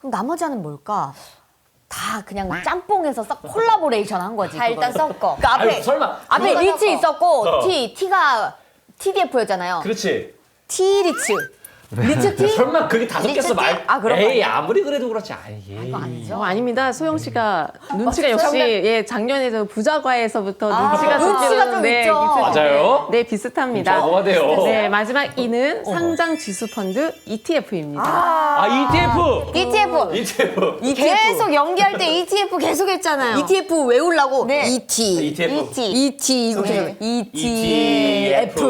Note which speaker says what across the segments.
Speaker 1: 그럼 나머지 하는 뭘까? 다 그냥 짬뽕에서 싹 콜라보레이션 한 거지.
Speaker 2: 다 일단
Speaker 1: 그거를.
Speaker 2: 섞어.
Speaker 1: 그러니까 앞에
Speaker 3: 아유, 설마.
Speaker 1: 앞에
Speaker 2: 그거
Speaker 1: 리치
Speaker 2: 섞어.
Speaker 1: 있었고 T가 TDF였잖아요.
Speaker 3: 그렇지.
Speaker 1: T리츠. 리츠 T?
Speaker 3: 설마 그게 다섯
Speaker 1: 리치
Speaker 3: 개서 말.
Speaker 1: 티? 아, 그런 거
Speaker 3: 에이,
Speaker 1: 아니야?
Speaker 3: 아무리 그래도 그렇지. 아이,
Speaker 1: 이거 아니죠?
Speaker 4: 아닙니다. 소영 씨가 눈치가 역시
Speaker 1: 정답.
Speaker 4: 예, 작년에 부자과에서부터 눈치가
Speaker 1: 눈치가 좀 있죠.
Speaker 3: 맞아요?
Speaker 4: 네, 비슷합니다.
Speaker 3: 뭐가 돼요?
Speaker 4: 네, 마지막 E는 상장 지수 펀드 ETF입니다.
Speaker 3: ETF.
Speaker 2: ETF.
Speaker 3: ETF.
Speaker 2: 계속 연기할 때 ETF 계속 했잖아요.
Speaker 1: ETF 외우려고
Speaker 2: 네.
Speaker 1: ET.
Speaker 3: ETF.
Speaker 1: ET 이거
Speaker 2: 네.
Speaker 1: ETF.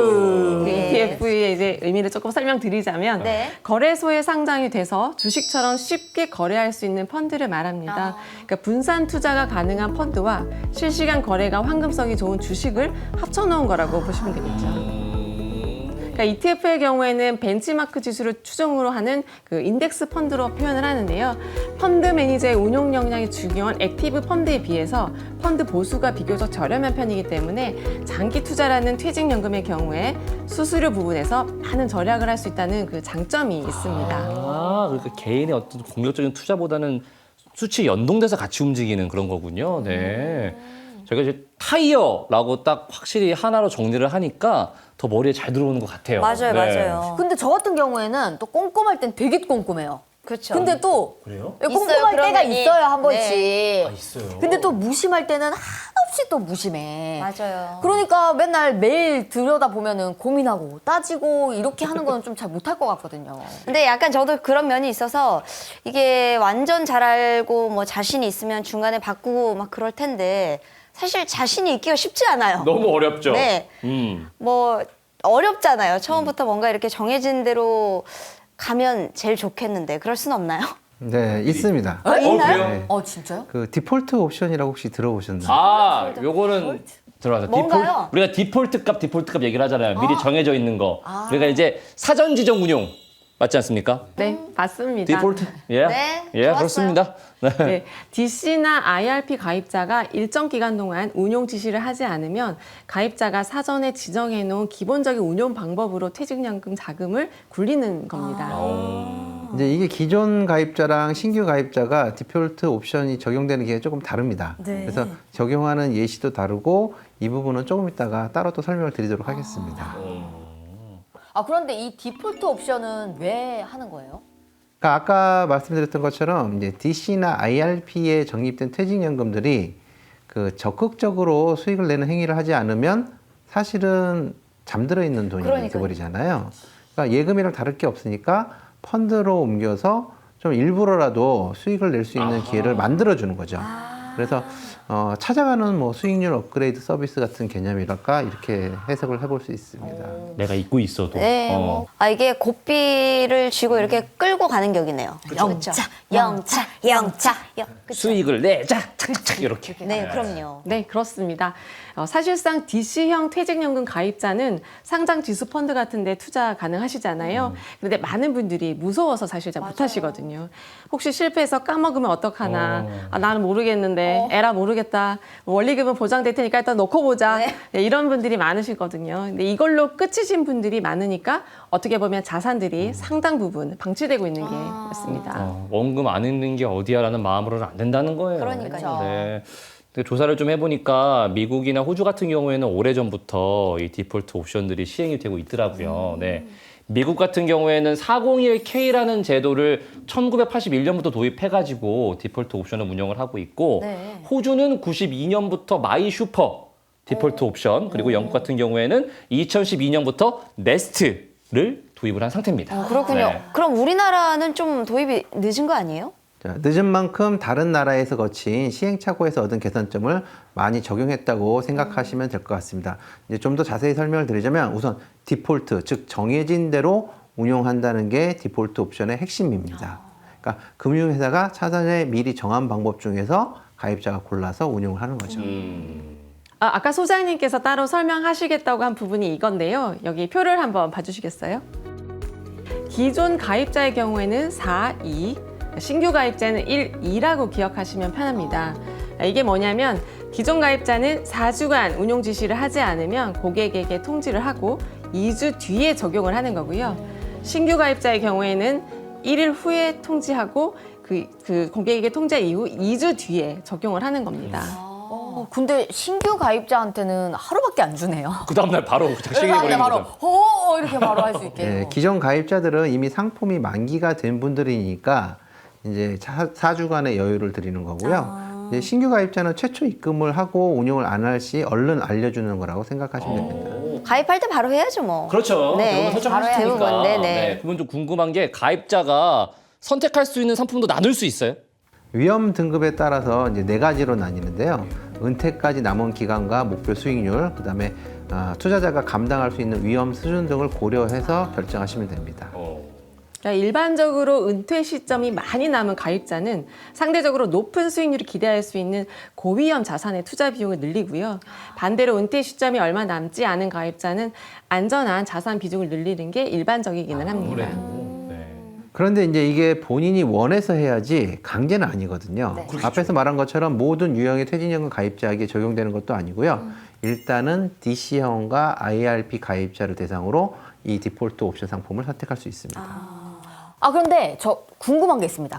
Speaker 4: ETF의 이제 의미를 조금 설명드리자면
Speaker 2: 네.
Speaker 4: 거래소에 상장이 돼서 주식처럼 쉽게 거래할 수 있는 펀드를 말합니다. 그러니까 분산 투자가 가능한 펀드와 실시간 거래가 황금성이 좋은 주식을 합쳐놓은 거라고 보시면 되겠죠. 그러니까 ETF의 경우에는 벤치마크 지수를 추정으로 하는 그 인덱스 펀드로 표현을 하는데요. 펀드 매니저의 운용 역량이 중요한 액티브 펀드에 비해서 펀드 보수가 비교적 저렴한 편이기 때문에 장기 투자라는 퇴직연금의 경우에 수수료 부분에서 많은 절약을 할 수 있다는 그 장점이 있습니다.
Speaker 3: 아, 그러니까 개인의 어떤 공격적인 투자보다는 수치 연동돼서 같이 움직이는 그런 거군요. 네. 저희가 이제 타이어라고 딱 확실히 하나로 정리를 하니까 더 머리에 잘 들어오는 것 같아요.
Speaker 2: 맞아요,
Speaker 3: 네.
Speaker 2: 맞아요.
Speaker 1: 근데 저 같은 경우에는 또 꼼꼼할 땐 되게 꼼꼼해요.
Speaker 2: 그렇죠.
Speaker 1: 근데 또
Speaker 3: 그래요?
Speaker 1: 꼼꼼할
Speaker 2: 그런
Speaker 1: 때가
Speaker 2: 면이.
Speaker 1: 있어요, 한 번씩.
Speaker 3: 아, 있어요.
Speaker 1: 근데 또 무심할 때는 한없이 또 무심해.
Speaker 2: 맞아요.
Speaker 1: 그러니까 맨날 매일 들여다보면은 고민하고 따지고 이렇게 하는 거는 좀 잘 못할 것 같거든요.
Speaker 2: 근데 약간 저도 그런 면이 있어서 이게 완전 잘 알고 뭐 자신이 있으면 중간에 바꾸고 막 그럴 텐데 사실 자신이 있기가 쉽지 않아요.
Speaker 3: 너무 어렵죠?
Speaker 2: 네. 뭐 어렵잖아요. 처음부터 뭔가 이렇게 정해진 대로 가면 제일 좋겠는데 그럴 순 없나요?
Speaker 5: 네, 있습니다.
Speaker 2: 있나요?
Speaker 3: 그래요?
Speaker 5: 네.
Speaker 1: 진짜요?
Speaker 5: 그 디폴트 옵션이라고 혹시 들어보셨나요?
Speaker 3: 아, 요거는 들어가서
Speaker 2: 뭔가요?
Speaker 3: 우리가 디폴트 값 얘기를 하잖아요. 미리 정해져 있는 거. 우리가 이제 사전 지정 운용 맞지 않습니까?
Speaker 4: 네, 맞습니다.
Speaker 3: 디폴트. 예.
Speaker 2: 네,
Speaker 3: 예,
Speaker 2: 좋았어요.
Speaker 3: 그렇습니다. 네.
Speaker 4: 네, DC나 IRP 가입자가 일정 기간 동안 운용 지시를 하지 않으면 가입자가 사전에 지정해 놓은 기본적인 운용 방법으로 퇴직연금 자금을 굴리는 겁니다.
Speaker 5: 이제 이게 기존 가입자랑 신규 가입자가 디폴트 옵션이 적용되는 게 조금 다릅니다. 그래서 적용하는 예시도 다르고 이 부분은 조금 이따가 따로 또 설명을 드리도록 하겠습니다.
Speaker 1: 그런데 이 디폴트 옵션은 왜 하는 거예요?
Speaker 5: 그러니까 아까 말씀드렸던 것처럼 이제 DC나 IRP에 적립된 퇴직연금들이 그 적극적으로 수익을 내는 행위를 하지 않으면 사실은 잠들어 있는 돈이 돼버리잖아요. 그러니까 예금이랑 다를 게 없으니까 펀드로 옮겨서 좀 일부러라도 수익을 낼 수 있는 기회를 만들어주는 거죠. 그래서 찾아가는 뭐 수익률 업그레이드 서비스 같은 개념이랄까 이렇게 해석을 해볼 수 있습니다.
Speaker 3: 내가 잊고 있어도.
Speaker 2: 네. 이게 고삐를 쥐고 이렇게 끌고 가는 격이네요.
Speaker 1: 영차,
Speaker 2: 영차. 그쵸?
Speaker 3: 수익을 내자. 착착착 이렇게.
Speaker 2: 네, 그럼요.
Speaker 4: 네, 그렇습니다. 사실상 DC형 퇴직연금 가입자는 상장 지수 펀드 같은 데 투자 가능하시잖아요. 그런데 많은 분들이 무서워서 사실 잘 못하시거든요. 혹시 실패해서 까먹으면 어떡하나. 나는 모르겠는데, 에라 모르겠다. 원리금은 보장될 테니까 일단 넣고 보자. 네, 이런 분들이 많으시거든요. 근데 이걸로 끝이신 분들이 많으니까 어떻게 보면 자산들이 상당 부분 방치되고 있는 게 있습니다.
Speaker 3: 원금 안 있는 게 어디야라는 마음으로는 안 된다는 거예요.
Speaker 2: 그러니까요.
Speaker 3: 네. 근데 조사를 좀 해보니까 미국이나 호주 같은 경우에는 오래전부터 이 디폴트 옵션들이 시행이 되고 있더라고요. 네. 미국 같은 경우에는 401K라는 제도를 1981년부터 도입해가지고 디폴트 옵션을 운영을 하고 있고
Speaker 2: 네.
Speaker 3: 호주는 92년부터 마이 슈퍼 디폴트 옵션 그리고 영국 같은 경우에는 2012년부터 네스트를 도입을 한 상태입니다.
Speaker 2: 그렇군요.
Speaker 3: 네.
Speaker 2: 그럼 우리나라는 좀 도입이 늦은 거 아니에요?
Speaker 5: 자, 늦은 만큼 다른 나라에서 거친 시행착오에서 얻은 개선점을 많이 적용했다고 생각하시면 될 것 같습니다. 이제 좀 더 자세히 설명을 드리자면 우선 디폴트, 즉 정해진 대로 운용한다는 게 디폴트 옵션의 핵심입니다. 그러니까 금융회사가 사전에 미리 정한 방법 중에서 가입자가 골라서 운용을 하는 거죠.
Speaker 4: 아까 소장님께서 따로 설명하시겠다고 한 부분이 이건데요. 여기 표를 한번 봐주시겠어요? 기존 가입자의 경우에는 4, 2, 신규 가입자는 1, 2라고 기억하시면 편합니다. 이게 뭐냐면 기존 가입자는 4주간 운용 지시를 하지 않으면 고객에게 통지를 하고 2주 뒤에 적용을 하는 거고요. 신규 가입자의 경우에는 1일 후에 통지하고 그 그 고객에게 통제 이후 2주 뒤에 적용을 하는 겁니다.
Speaker 1: 근데 신규 가입자한테는 하루밖에 안 주네요.
Speaker 3: 그 다음날 바로 시행해
Speaker 1: 그래서
Speaker 3: 버리는
Speaker 1: 바로
Speaker 3: 거죠.
Speaker 1: 이렇게 바로 할 수 있게.
Speaker 5: 예, 기존 가입자들은 이미 상품이 만기가 된 분들이니까 이제 4주간의 여유를 드리는 거고요. 이제 신규 가입자는 최초 입금을 하고 운용을 안 할 시 얼른 알려주는 거라고 생각하시면 됩니다.
Speaker 2: 가입할 때 바로 해야죠 뭐.
Speaker 3: 그렇죠.
Speaker 2: 네,
Speaker 3: 그런 거 설정하실
Speaker 2: 바로
Speaker 3: 테니까.
Speaker 2: 대부분, 네네.
Speaker 3: 그러면 좀 궁금한 게 가입자가 선택할 수 있는 상품도 나눌 수 있어요?
Speaker 5: 위험 등급에 따라서 이제 4가지로 나뉘는데요. 은퇴까지 남은 기간과 목표 수익률, 그다음에 투자자가 감당할 수 있는 위험 수준 등을 고려해서 결정하시면 됩니다.
Speaker 4: 그러니까 일반적으로 은퇴 시점이 많이 남은 가입자는 상대적으로 높은 수익률을 기대할 수 있는 고위험 자산의 투자 비용을 늘리고요. 반대로 은퇴 시점이 얼마 남지 않은 가입자는 안전한 자산 비중을 늘리는 게 일반적이기는 합니다.
Speaker 5: 그런데 이제 이게 본인이 원해서 해야지 강제는 아니거든요. 앞에서 말한 것처럼 모든 유형의 퇴직연금 가입자에게 적용되는 것도 아니고요. 일단은 DC형과 IRP 가입자를 대상으로 이 디폴트 옵션 상품을 선택할 수 있습니다.
Speaker 1: 그런데 저 궁금한 게 있습니다.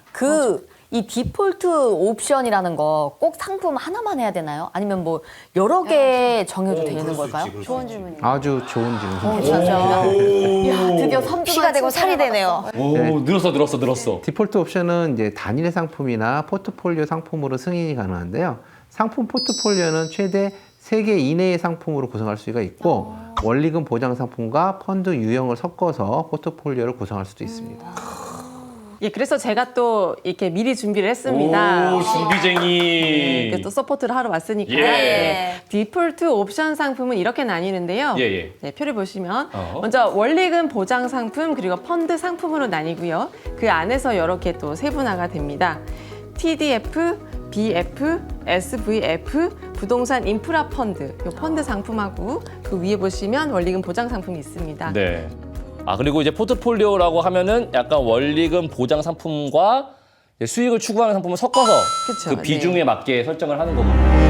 Speaker 1: 이 디폴트 옵션이라는 거 꼭 상품 하나만 해야 되나요? 아니면 뭐 여러 개 정해도 되는 걸까요?
Speaker 2: 좋은 질문이에요.
Speaker 5: 아주 좋은 질문.
Speaker 1: 진짜. 이야, 드디어
Speaker 2: 피가 되고 살이 되네요.
Speaker 3: 오, 늘었어.
Speaker 5: 디폴트 옵션은 이제 단일 상품이나 포트폴리오 상품으로 승인이 가능한데요. 상품 포트폴리오는 최대 3개 이내의 상품으로 구성할 수가 있고 원리금 보장 상품과 펀드 유형을 섞어서 포트폴리오를 구성할 수도 있습니다.
Speaker 4: 예, 그래서 제가 또 이렇게 미리 준비를 했습니다.
Speaker 3: 오, 준비쟁이.
Speaker 4: 이렇게 또 서포트를 하러 왔으니까.
Speaker 3: 예.
Speaker 4: 네. 디폴트 옵션 상품은 이렇게 나뉘는데요.
Speaker 3: 예.
Speaker 4: 네, 표를 보시면 먼저 원리금 보장 상품 그리고 펀드 상품으로 나뉘고요. 그 안에서 이렇게 또 세분화가 됩니다. TDF, BF, SVF, 부동산 인프라 펀드, 이 펀드 상품하고 그 위에 보시면 원리금 보장 상품이 있습니다.
Speaker 3: 네. 그리고 이제 포트폴리오라고 하면은 약간 원리금 보장 상품과 수익을 추구하는 상품을 섞어서
Speaker 4: 그쵸,
Speaker 3: 그 비중에
Speaker 4: 네.
Speaker 3: 맞게 설정을 하는 거거든요.